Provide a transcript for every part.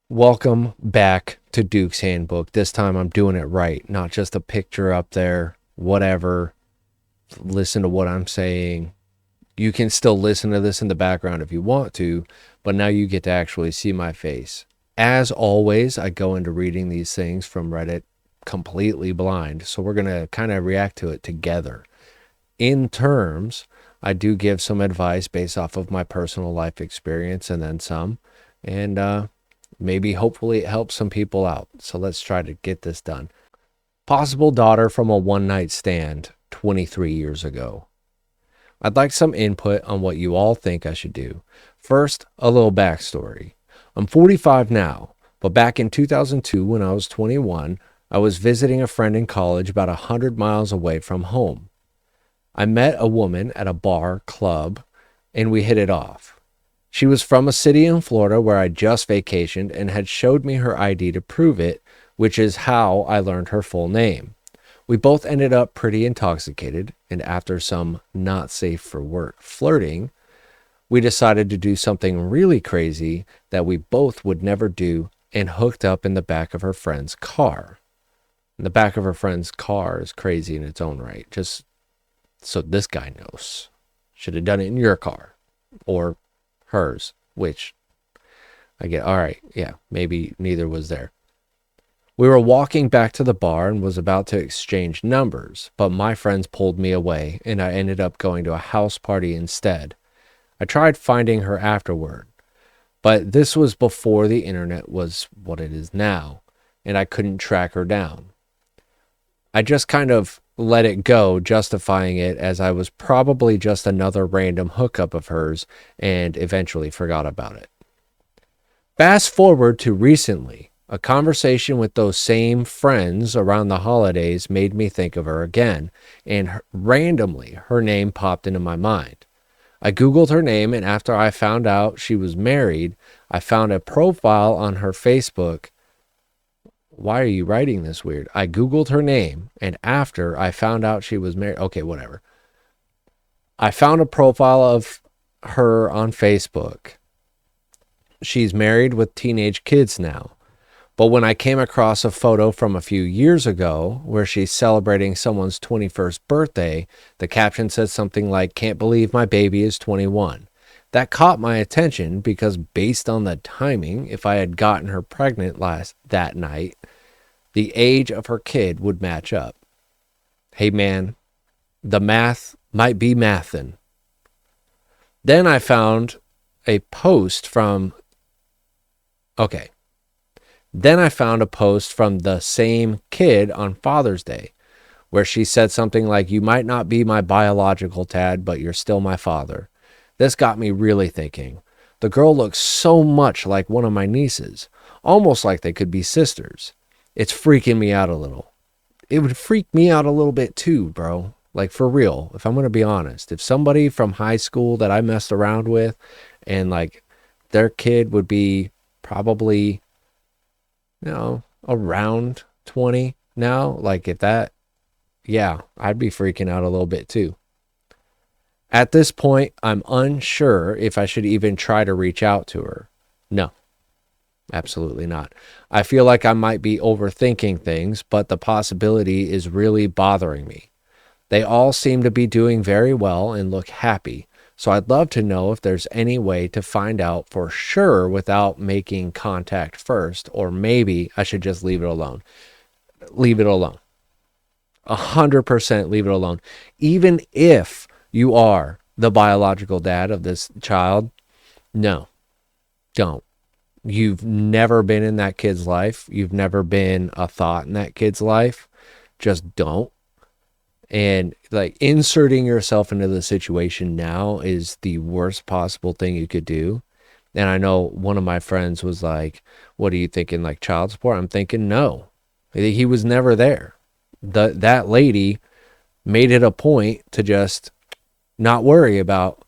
Welcome back to Duke's Handbook. This time I'm doing it right, not just a picture up there, whatever. Listen to what I'm saying. You can still listen to this in the background if you want to, but now you get to actually see my face. As always, I go into reading these things from Reddit completely blind, so we're going to kind of react to it together. In terms, I do give some advice based off of my personal life experience and then some. And maybe hopefully it helps some people out. So let's try to get this done. Possible daughter from a one night stand 23 years ago. I'd like some input on what you all think I should do. First, a little backstory. I'm 45 now, but back in 2002, when I was 21, I was visiting a friend in college about 100 miles away from home. I met a woman at a bar club and we hit it off. She was from a city in Florida where I just vacationed and had showed me her ID to prove it, which is how I learned her full name. We both ended up pretty intoxicated, and after some not safe for work flirting, we decided to do something really crazy that we both would never do and hooked up in the back of her friend's car. And the back of her friend's car is crazy in its own right. Just so this guy knows. Should have done it in your car or hers, which I get. All right. Yeah. Maybe neither was there. We were walking back to the bar and was about to exchange numbers, but my friends pulled me away and I ended up going to a house party instead. I tried finding her afterward, but this was before the internet was what it is now, and I couldn't track her down. I just kind of let it go, justifying it as I was probably just another random hookup of hers and eventually forgot about it. Fast forward to recently, a conversation with those same friends around the holidays made me think of her again, and randomly her name popped into my mind. I Googled her name, and after I found out she was married, I found a profile on her Facebook. Why are you writing this weird? I Googled her name, and after I found out she was married, okay, whatever. I found a profile of her on Facebook. She's married with teenage kids now. But when I came across a photo from a few years ago where she's celebrating someone's 21st birthday, the caption said something like, "Can't believe my baby is 21." That caught my attention because based on the timing, if I had gotten her pregnant that night, the age of her kid would match up. Hey man, the math might be mathin'. Then I found a post from, okay. Then I found a post from the same kid on Father's Day where she said something like, "You might not be my biological dad, but you're still my father." This got me really thinking. The girl looks so much like one of my nieces, almost like they could be sisters. It's freaking me out a little. It would freak me out a little bit too, bro. Like for real, if I'm going to be honest. If somebody from high school that I messed around with and like their kid would be probably, around 20 now, like if that, yeah, I'd be freaking out a little bit too. At this point, I'm unsure if I should even try to reach out to her. No, absolutely not. I feel like I might be overthinking things, but the possibility is really bothering me. They all seem to be doing very well and look happy. So I'd love to know if there's any way to find out for sure without making contact first, or maybe I should just leave it alone. Leave it alone. 100% leave it alone. Even if you are the biological dad of this child, no, don't. You've never been in that kid's life. You've never been a thought in that kid's life. Just don't. And like inserting yourself into the situation now is the worst possible thing you could do. And I know one of my friends was like, "What are you thinking, like child support?" I'm thinking, no, he was never there. That lady made it a point to just not worry about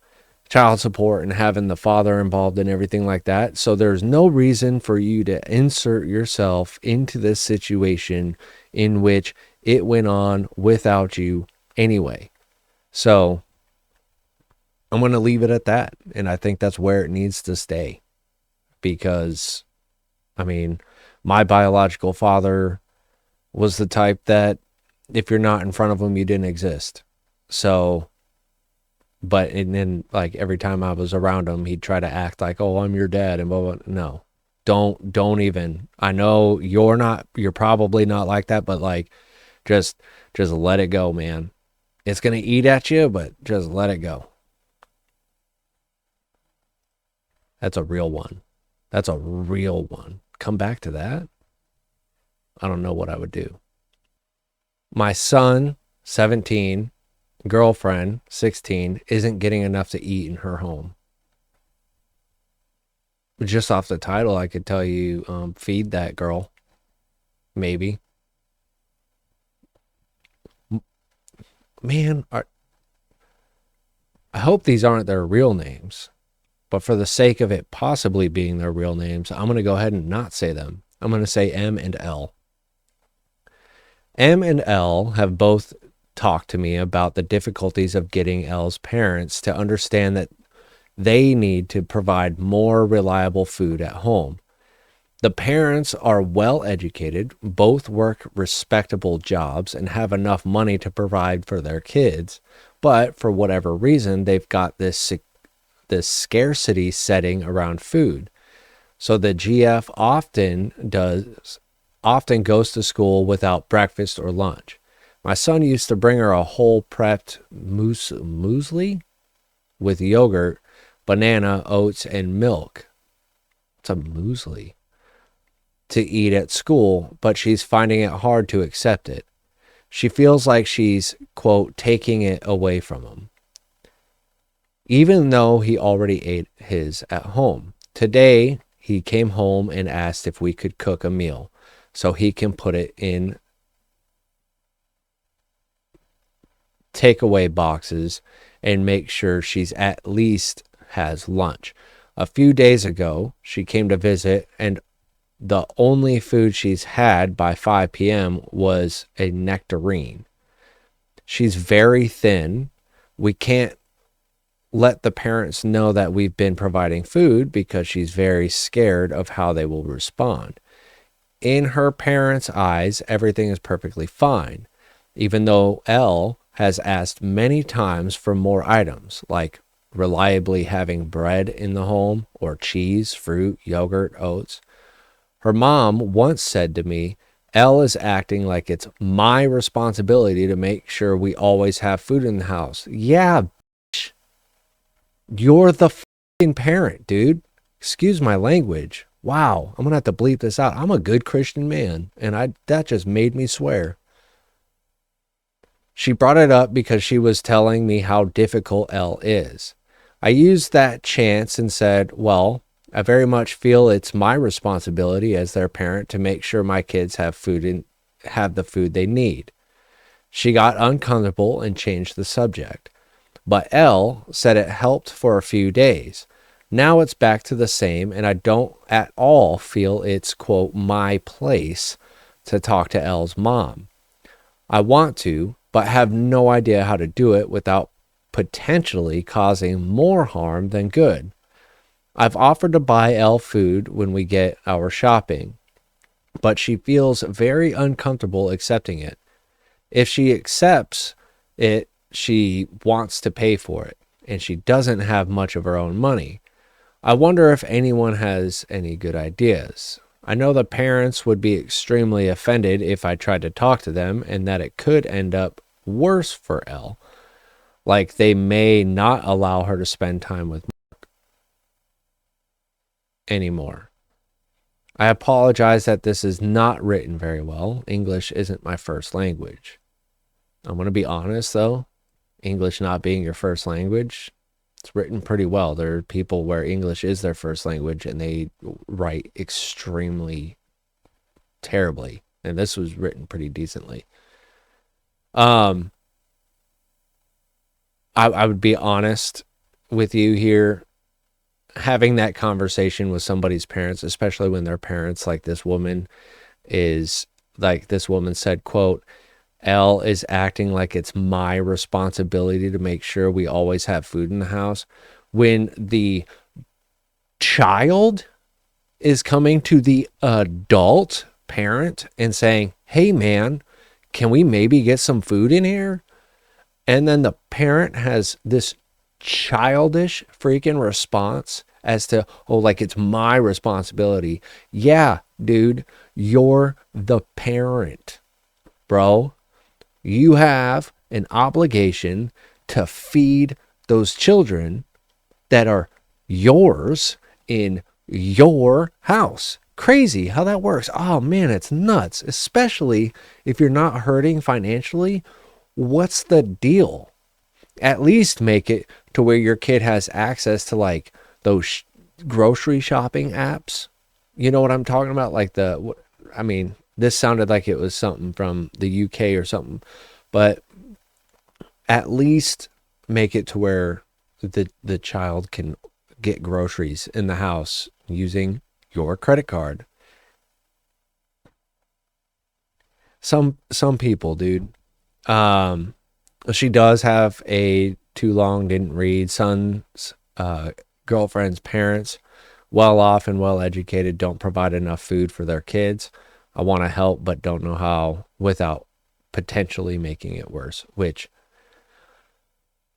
child support and having the father involved and everything like that. So there's no reason for you to insert yourself into this situation in which it went on without you anyway. So I'm going to leave it at that. And I think that's where it needs to stay because I mean, my biological father was the type that if you're not in front of him, you didn't exist. So, but and then like every time I was around him, he'd try to act like, "Oh, I'm your dad," and blah, blah. No, don't even. I know you're probably not like that, but like, just let it go, man. It's gonna eat at you, but just let it go. That's a real one. That's a real one. Come back to that. I don't know what I would do. My son, 17, girlfriend, 16, isn't getting enough to eat in her home. Just off the title, I could tell you, feed that girl. Maybe. Man, I hope these aren't their real names. But for the sake of it possibly being their real names, I'm going to go ahead and not say them. I'm going to say M and L. M and L have both talked to me about the difficulties of getting L's parents to understand that they need to provide more reliable food at home. The parents are well educated, both work respectable jobs, and have enough money to provide for their kids. But for whatever reason, they've got this scarcity setting around food. So the GF often goes to school without breakfast or lunch. My son used to bring her a whole prepped muesli with yogurt, banana, oats, and milk. It's a muesli to eat at school, but she's finding it hard to accept it. She feels like she's, quote, taking it away from him, even though he already ate his at home. Today, he came home and asked if we could cook a meal so he can put it in takeaway boxes and make sure she's at least has lunch. A few days ago, she came to visit, and the only food she's had by 5 p.m. was a nectarine. She's very thin. We can't let the parents know that we've been providing food because she's very scared of how they will respond. In her parents' eyes, everything is perfectly fine, even though L has asked many times for more items, like reliably having bread in the home or cheese, fruit, yogurt, oats. Her mom once said to me, "L is acting like it's my responsibility to make sure we always have food in the house." Yeah, bitch. You're the fucking parent, dude. Excuse my language. Wow, I'm going to have to bleep this out. I'm a good Christian man, and that just made me swear. She brought it up because she was telling me how difficult L is. I used that chance and said, well, I very much feel it's my responsibility as their parent to make sure my kids have food and have the food they need. She got uncomfortable and changed the subject. But L said it helped for a few days. Now it's back to the same, and I don't at all feel it's, quote, my place to talk to L's mom. I want to, but have no idea how to do it without potentially causing more harm than good. I've offered to buy L food when we get our shopping, but she feels very uncomfortable accepting it. If she accepts it, she wants to pay for it, and she doesn't have much of her own money. I wonder if anyone has any good ideas. I know the parents would be extremely offended if I tried to talk to them, and that it could end up worse for L. Like they may not allow her to spend time with Mark anymore. I apologize that this is not written very well. English isn't my first language. I'm going to be honest though, English not being your first language, it's written pretty well. There are people where English is their first language and they write extremely terribly. And this was written pretty decently. I would be honest with you here. Having that conversation with somebody's parents, especially when their parents, like this woman said, quote, L is acting like it's my responsibility to make sure we always have food in the house, when the child is coming to the adult parent and saying, hey man, can we maybe get some food in here? And then the parent has this childish freaking response as to, oh, like it's my responsibility. Yeah, dude, you're the parent, bro. You have an obligation to feed those children that are yours in your house. Crazy how that works. Oh man, it's nuts. Especially if you're not hurting financially. What's the deal? At least make it to where your kid has access to like those grocery shopping apps. You know what I'm talking about? Like I mean, this sounded like it was something from the UK or something, but at least make it to where the child can get groceries in the house using your credit card. Some people, dude. She does have a too long didn't read son's girlfriend's parents, well off and well educated, don't provide enough food for their kids. I want to help but don't know how without potentially making it worse, which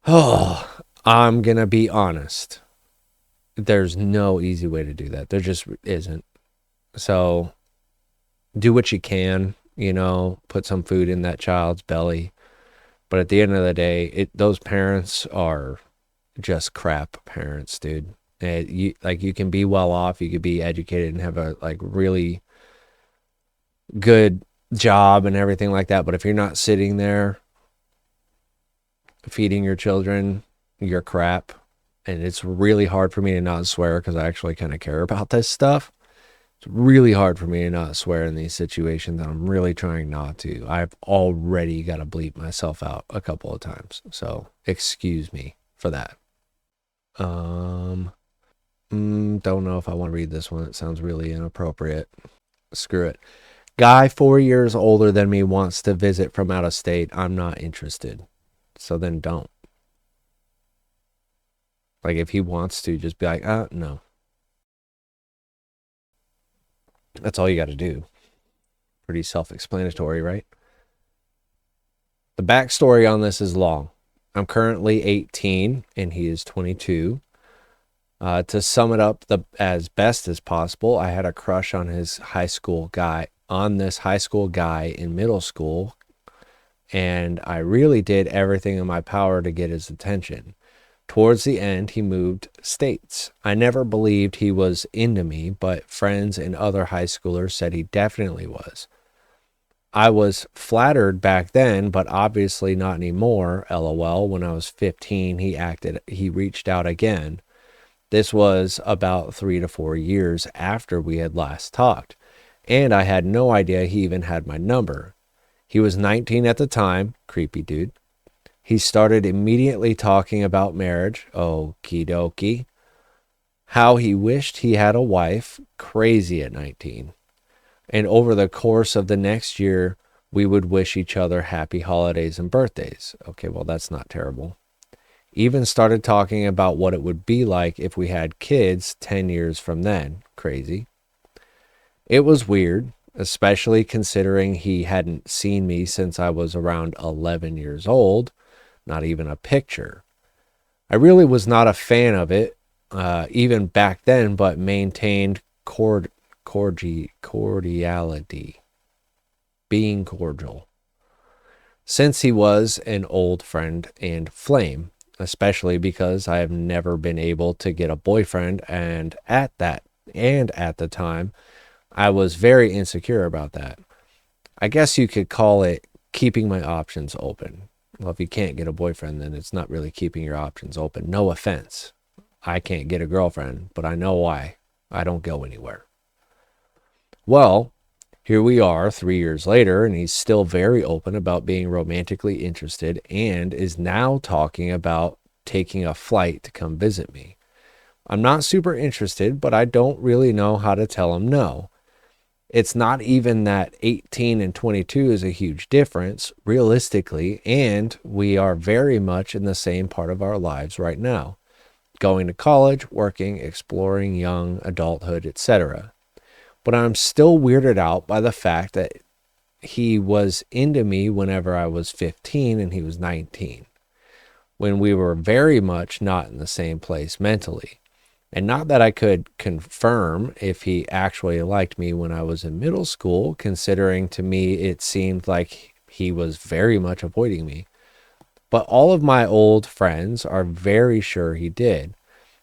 I'm gonna be honest, there's no easy way to do that. There just isn't. So do what you can, put some food in that child's belly. But at the end of the day, those parents are just crap parents, dude. You can be well off, you could be educated and have a really good job and everything like that. But if you're not sitting there feeding your children, you're crap. And it's really hard for me to not swear because I actually kind of care about this stuff. It's really hard for me to not swear in these situations, and I'm really trying not to. I've already got to bleep myself out a couple of times, so excuse me for that. Don't know if I want to read this one. It sounds really inappropriate. Screw it. Guy 4 years older than me wants to visit from out of state. I'm not interested. So then don't. Like if he wants to, just be like, no. That's all you got to do. Pretty self-explanatory, right? The backstory on this is long. I'm currently 18 and he is 22. To sum it up as best as possible, I had a crush on this high school guy in middle school, and I really did everything in my power to get his attention. Towards the end, he moved states. I never believed he was into me, but friends and other high schoolers said he definitely was. I was flattered back then, but obviously not anymore. LOL. When I was 15, he reached out again. This was about 3 to 4 years after we had last talked, and I had no idea he even had my number. He was 19 at the time. Creepy dude. He started immediately talking about marriage. Okie dokie. How he wished he had a wife. Crazy at 19. And over the course of the next year, we would wish each other happy holidays and birthdays. Okay, well, that's not terrible. Even started talking about what it would be like if we had kids 10 years from then. Crazy. It was weird, especially considering he hadn't seen me since I was around 11 years old. Not even a picture. I really was not a fan of it, even back then, but maintained cordiality, being cordial. Since he was an old friend and flame, especially because I have never been able to get a boyfriend, and at the time, I was very insecure about that. I guess you could call it keeping my options open. Well, if you can't get a boyfriend, then it's not really keeping your options open. No offense. I can't get a girlfriend, but I know why. I don't go anywhere. Well, here we are 3 years later, and he's still very open about being romantically interested and is now talking about taking a flight to come visit me. I'm not super interested, but I don't really know how to tell him no. It's not even that 18 and 22 is a huge difference, realistically, and we are very much in the same part of our lives right now. going to college, working, exploring young adulthood, etc. But I'm still weirded out by the fact that he was into me whenever I was 15 and he was 19, when we were very much not in the same place mentally. And not that I could confirm if he actually liked me when I was in middle school, considering to me it seemed like he was very much avoiding me. But all of my old friends are very sure he did,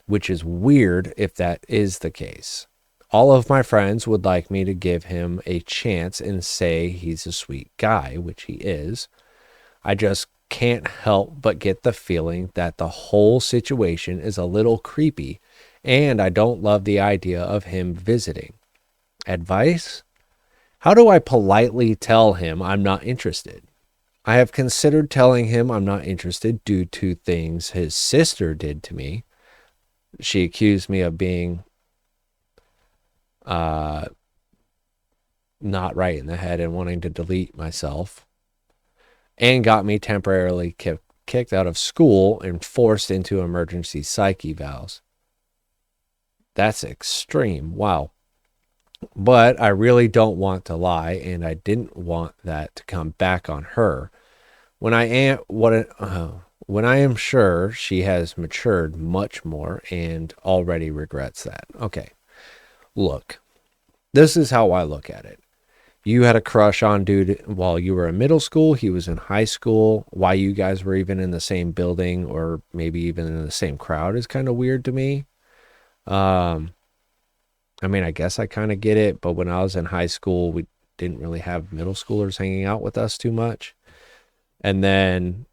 which is weird if that is the case. All of my friends would like me to give him a chance and say he's a sweet guy, which he is. I just can't help but get the feeling that the whole situation is a little creepy, and I don't love the idea of him visiting. Advice? How do I politely tell him I'm not interested? I have considered telling him I'm not interested due to things his sister did to me. She accused me of being not right in the head and wanting to delete myself, and got me temporarily kicked out of school and forced into emergency psych evals. That's extreme. Wow. But I really don't want to lie, and I didn't want that to come back on her. When I am sure she has matured much more and already regrets that. Okay. Look, this is how I look at it. You had a crush on dude while you were in middle school. He was in high school. Why you guys were even in the same building or maybe even in the same crowd is kind of weird to me. I mean, I guess I kind of get it, but when I was in high school, we didn't really have middle schoolers hanging out with us too much. And then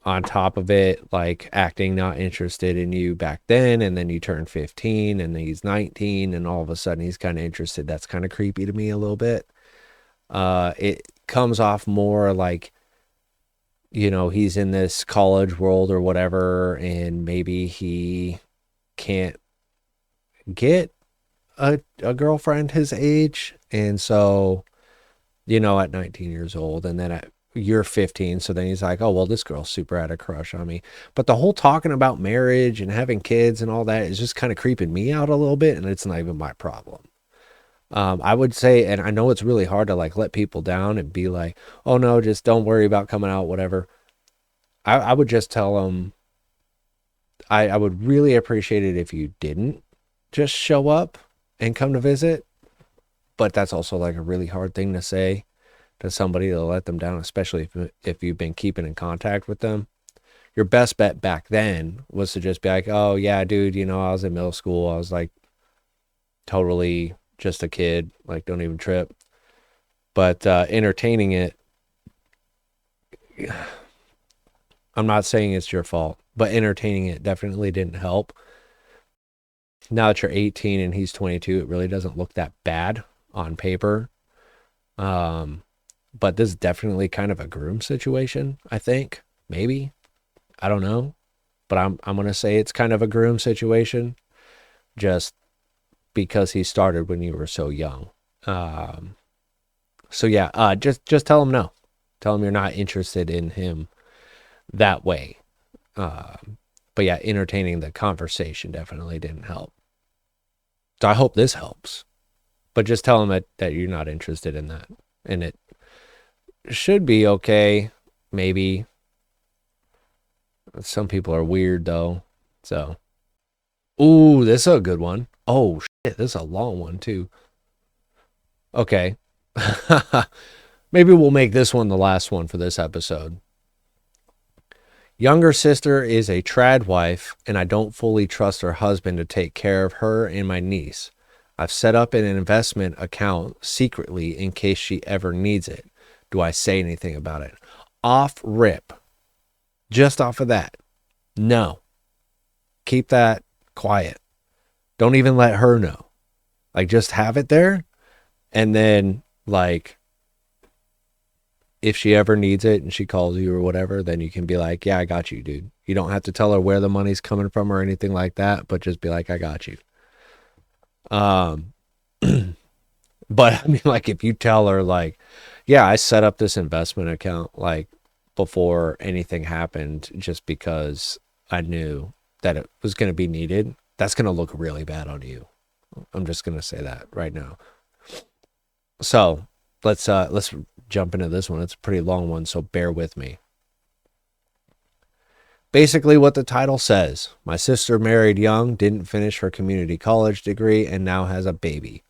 on top of it, like acting not interested in you back then, and then you turn 15 and then he's 19 and all of a sudden he's kind of interested. That's kind of creepy to me a little bit. It comes off more like, he's in this college world or whatever, and maybe he can't get a girlfriend his age. And so, at 19 years old, and then you're 15, so then he's like, oh, well, this girl super had a crush on me. But the whole talking about marriage and having kids and all that is just kind of creeping me out a little bit, and it's not even my problem. I would say, and I know it's really hard to like let people down and be like, oh no, just don't worry about coming out, whatever. I would just tell them, I would really appreciate it if you didn't just show up and come to visit. But that's also like a really hard thing to say to somebody to let them down, especially if you've been keeping in contact with them. Your best bet back then was to just be like, oh yeah, dude, I was in middle school. I was like totally just a kid, like don't even trip. But entertaining it, I'm not saying it's your fault, but entertaining it definitely didn't help. Now that you're 18 and he's 22, it really doesn't look that bad on paper. But this is definitely kind of a groom situation, I think. Maybe. I don't know. But I'm going to say it's kind of a groom situation just because he started when you were so young. So yeah, just tell him no. Tell him you're not interested in him that way. But yeah, entertaining the conversation definitely didn't help. So I hope this helps. But just tell him that you're not interested in that. And it should be okay, maybe. Some people are weird, though. So, ooh, this is a good one. Oh, shit, this is a long one, too. Okay. Maybe we'll make this one the last one for this episode. Younger sister is a trad wife, and I don't fully trust her husband to take care of her and my niece. I've set up an investment account secretly in case she ever needs it. Do I say anything about it? Off rip. Just off of that. No. Keep that quiet. Don't even let her know. Like, just have it there. And then, like, if she ever needs it and she calls you or whatever, then you can be like, yeah, I got you, dude. You don't have to tell her where the money's coming from or anything like that, but just be like, I got you. But I mean, like, if you tell her, like, yeah, I set up this investment account, like, before anything happened, just because I knew that it was going to be needed, that's going to look really bad on you. I'm just going to say that right now. So let's jump into this one. It's a pretty long one, so bear with me. Basically what the title says: my sister married young, didn't finish her community college degree, and now has a baby.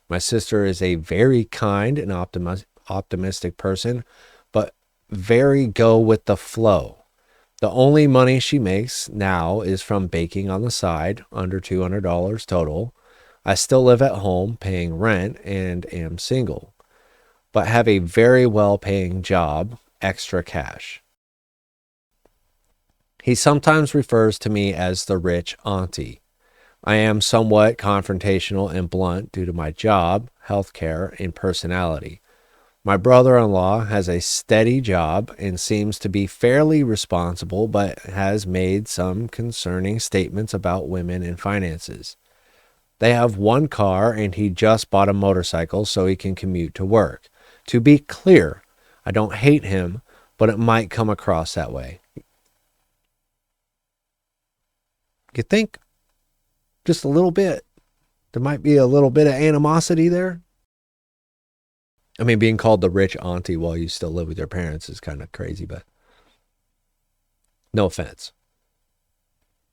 My sister is a very kind and optimistic person, but very go with the flow. The only money she makes now is from baking on the side, under $200 total. I still live at home paying rent and am single, but have a very well-paying job, extra cash. He sometimes refers to me as the rich auntie. I am somewhat confrontational and blunt due to my job, healthcare, and personality. My brother-in-law has a steady job and seems to be fairly responsible, but has made some concerning statements about women and finances. They have one car and he just bought a motorcycle so he can commute to work. To be clear, I don't hate him, but it might come across that way. You think? Just a little bit. There might be a little bit of animosity there. I mean, being called the rich auntie while you still live with your parents is kind of crazy, but no offense.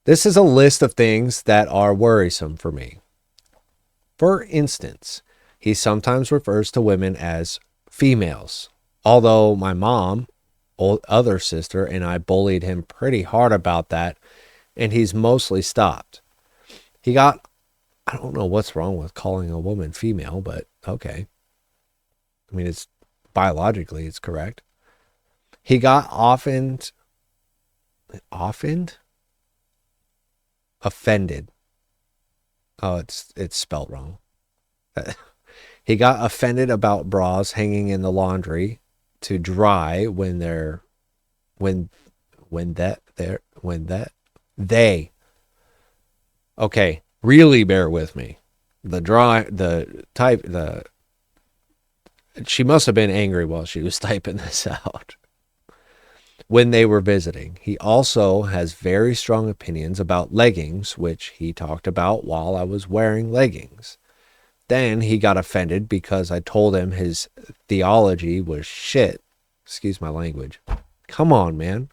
This is a list of things that are worrisome for me. For instance, he sometimes refers to women as females, although my mom, other sister, and I bullied him pretty hard about that, and he's mostly stopped. I don't know what's wrong with calling a woman female, but okay. I mean, it's biologically, it's correct. He got offended. Oh, it's spelled wrong. He got offended about bras hanging in the laundry to dry when they. Okay, really bear with me. She must have been angry while she was typing this out. When they were visiting. He also has very strong opinions about leggings, which he talked about while I was wearing leggings. Then he got offended because I told him his theology was shit. Excuse my language. Come on, man.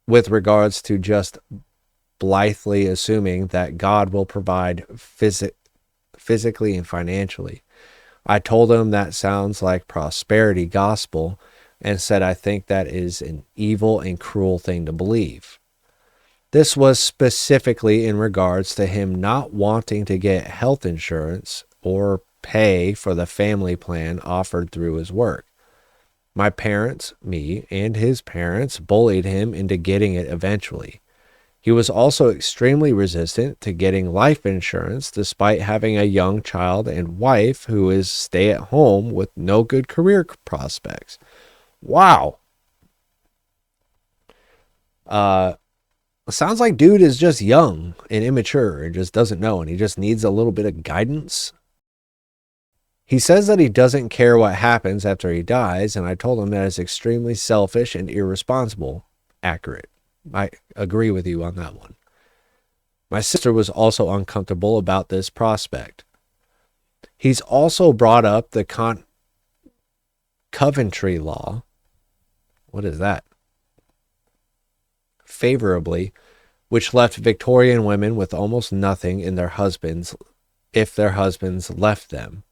With regards to just blithely assuming that God will provide physically and financially. I told him that sounds like prosperity gospel and said I think that is an evil and cruel thing to believe. This was specifically in regards to him not wanting to get health insurance or pay for the family plan offered through his work. My parents, me, and his parents bullied him into getting it eventually. He was also extremely resistant to getting life insurance despite having a young child and wife who is stay at home with no good career prospects. Wow. Sounds like dude is just young and immature and just doesn't know, and he just needs a little bit of guidance. He says that he doesn't care what happens after he dies, and I told him that is extremely selfish and irresponsible. Accurate. I agree with you on that one. My sister was also uncomfortable about this prospect. He's also brought up the Coventry law. What is that? Favorably, which left Victorian women with almost nothing in their husbands if their husbands left them.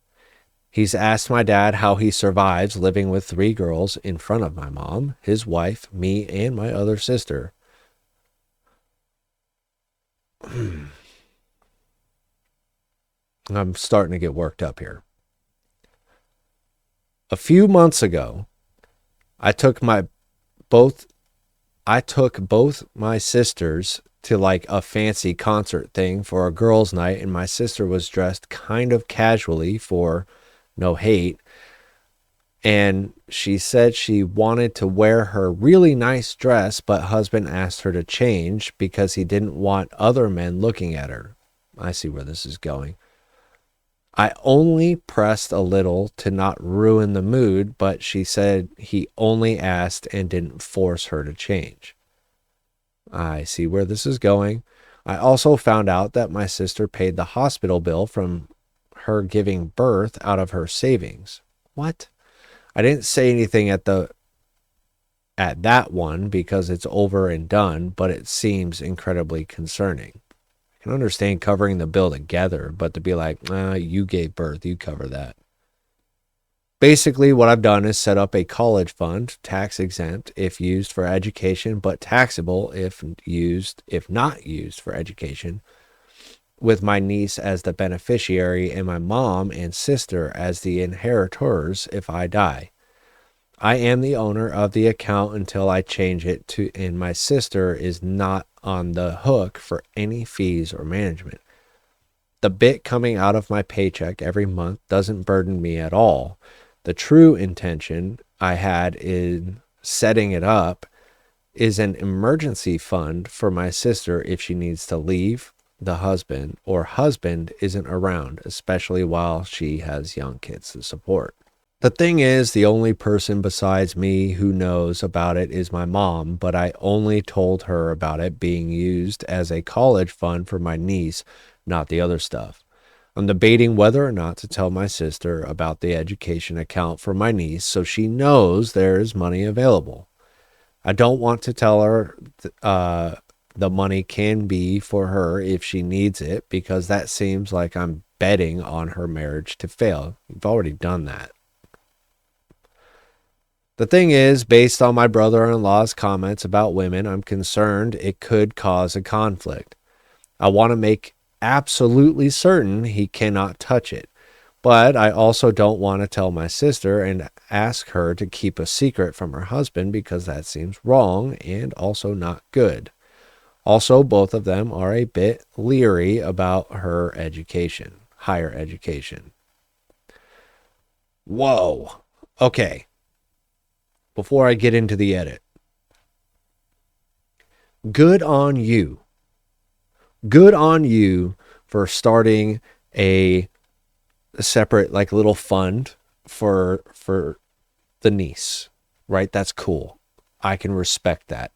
He's asked my dad how he survives living with 3 girls in front of my mom, his wife, me, and my other sister. I'm starting to get worked up here. A few months ago, I took both my sisters to like a fancy concert thing for a girls' night, and my sister was dressed kind of casually for no hate, and she said she wanted to wear her really nice dress, but husband asked her to change because he didn't want other men looking at her. I see where this is going. I only pressed a little to not ruin the mood, but she said he only asked and didn't force her to change. I see where this is going. I also found out that my sister paid the hospital bill from her giving birth out of her savings. What? I didn't say anything at that one because it's over and done, but it seems incredibly concerning. I can understand covering the bill together, but to be like, you gave birth, you cover that. Basically, what I've done is set up a college fund, tax exempt if used for education, but taxable if not used for education, with my niece as the beneficiary and my mom and sister as the inheritors if I die. I am the owner of the account until I change it to, and my sister is not on the hook for any fees or management. The bit coming out of my paycheck every month doesn't burden me at all. The true intention I had in setting it up is an emergency fund for my sister if she needs to leave the husband or husband isn't around, especially while she has young kids to support. The thing is, the only person besides me who knows about it is my mom, but I only told her about it being used as a college fund for my niece, not the other stuff. I'm debating whether or not to tell my sister about the education account for my niece so she knows there is money available. I don't want to tell her the money can be for her if she needs it because that seems like I'm betting on her marriage to fail. You've already done that. The thing is, based on my brother-in-law's comments about women, I'm concerned it could cause a conflict. I want to make absolutely certain he cannot touch it. But I also don't want to tell my sister and ask her to keep a secret from her husband because that seems wrong and also not good. Also, both of them are a bit leery about her education, higher education. Whoa. Okay. Before I get into the edit, good on you. Good on you for starting a separate like little fund for the niece, right? That's cool. I can respect that.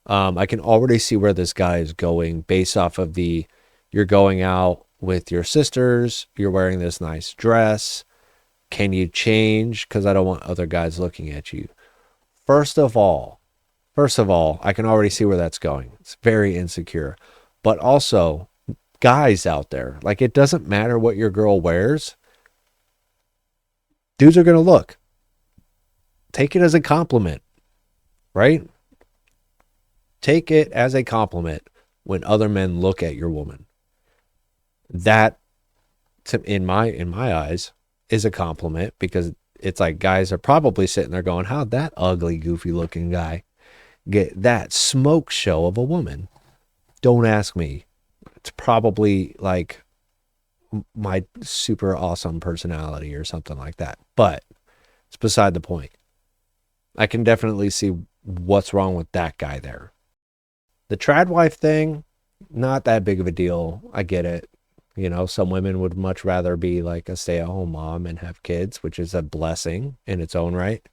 I can already see where this guy is going based off of you're going out with your sisters, you're wearing this nice dress. Can you change? Because I don't want other guys looking at you. First of all, I can already see where that's going. It's very insecure. But also, guys out there, like it doesn't matter what your girl wears. Dudes are going to look. Take it as a compliment, right? Take it as a compliment when other men look at your woman. That, in my eyes, is a compliment because it's like guys are probably sitting there going, how'd that ugly, goofy looking guy get that smoke show of a woman? Don't ask me. It's probably like my super awesome personality or something like that. But it's beside the point. I can definitely see what's wrong with that guy there. The trad wife thing, not that big of a deal. I get it. You know, some women would much rather be like a stay-at-home mom and have kids, which is a blessing in its own right.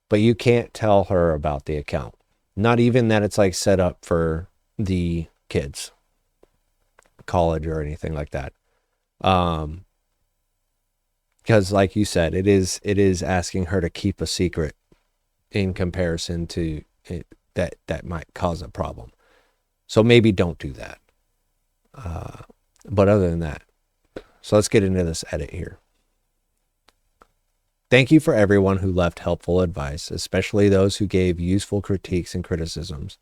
But you can't tell her about the account. Not even that it's like set up for the kids, college or anything like that. Because like you said, it is asking her to keep a secret in comparison to it, that might cause a problem. So maybe don't do that. But other than that, so let's get into this edit here. Thank you for everyone who left helpful advice, especially those who gave useful critiques and criticisms.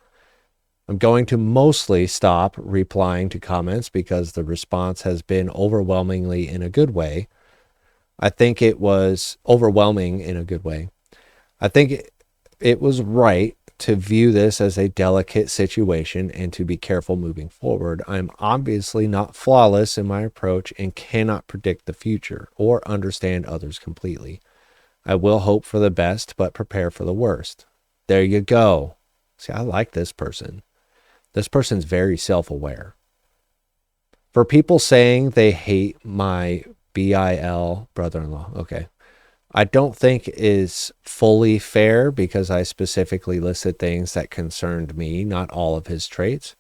I'm going to mostly stop replying to comments because the response has been overwhelmingly in a good way. I think it was overwhelming in a good way. I think it was right to view this as a delicate situation and to be careful moving forward. I'm obviously not flawless in my approach and cannot predict the future or understand others completely. I will hope for the best, but prepare for the worst. There you go. See, I like this person. This person's very self-aware. For people saying they hate my BIL brother-in-law, okay. I don't think is fully fair because I specifically listed things that concerned me, not all of his traits.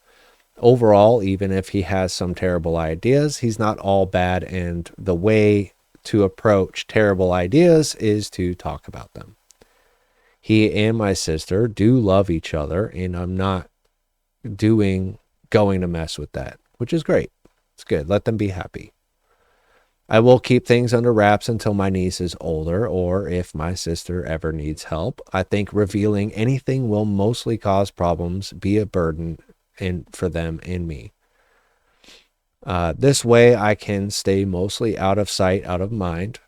Overall, even if he has some terrible ideas, he's not all bad, and the way to approach terrible ideas is to talk about them. He and my sister do love each other, and I'm not going to mess with that, which is great. It's good. Let them be happy. I will keep things under wraps until my niece is older, or if my sister ever needs help. I think revealing anything will mostly cause problems, be a burden for them and me. This way I can stay mostly out of sight, out of mind.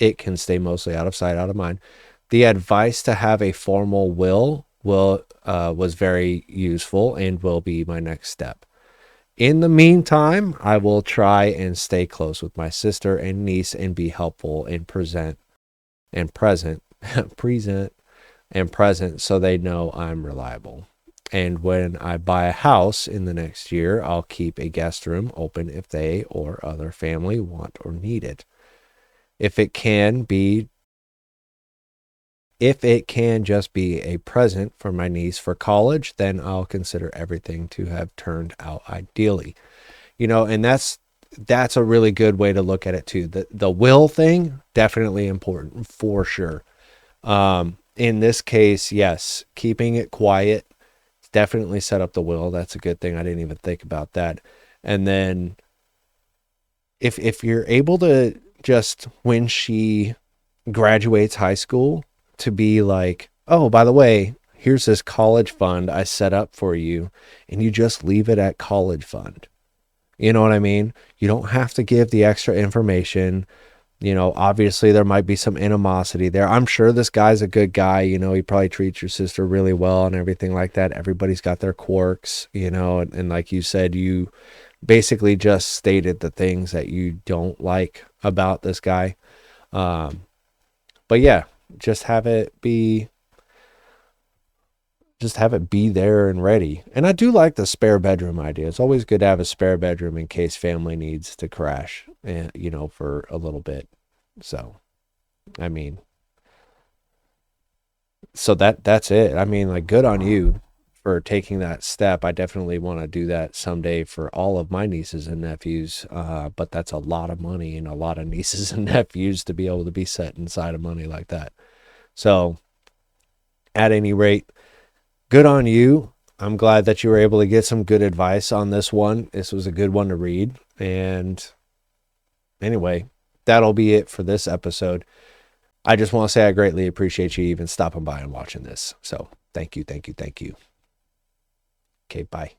It can stay mostly out of sight, out of mind. The advice to have a formal will was very useful and will be my next step. In the meantime, I will try and stay close with my sister and niece and be helpful and present present and present so they know I'm reliable. And when I buy a house in the next year, I'll keep a guest room open if they or other family want or need it. If it can just be a present for my niece for college, then I'll consider everything to have turned out ideally. And that's a really good way to look at it too. The will thing, definitely important for sure. In this case, yes, keeping it quiet definitely set up the will. That's a good thing. I didn't even think about that. And then if you're able to just, when she graduates high school, to be like, oh, by the way, here's this college fund I set up for you, and you just leave it at college fund. You know what I mean? You don't have to give the extra information. Obviously there might be some animosity there. I'm sure this guy's a good guy. He probably treats your sister really well and everything like that. Everybody's got their quirks, and like you said, you basically just stated the things that you don't like about this guy. But yeah, just have it be there and ready. And I do like the spare bedroom idea. It's always good to have a spare bedroom in case family needs to crash, for a little bit. So, I mean, so that's it. I mean, like, good on you for taking that step. I definitely want to do that someday for all of my nieces and nephews. But that's a lot of money and a lot of nieces and nephews to be able to be set inside of money like that. So, at any rate, good on you. I'm glad that you were able to get some good advice on this one. This was a good one to read. And anyway, that'll be it for this episode. I just want to say I greatly appreciate you even stopping by and watching this. So thank you, thank you, thank you. Okay, bye.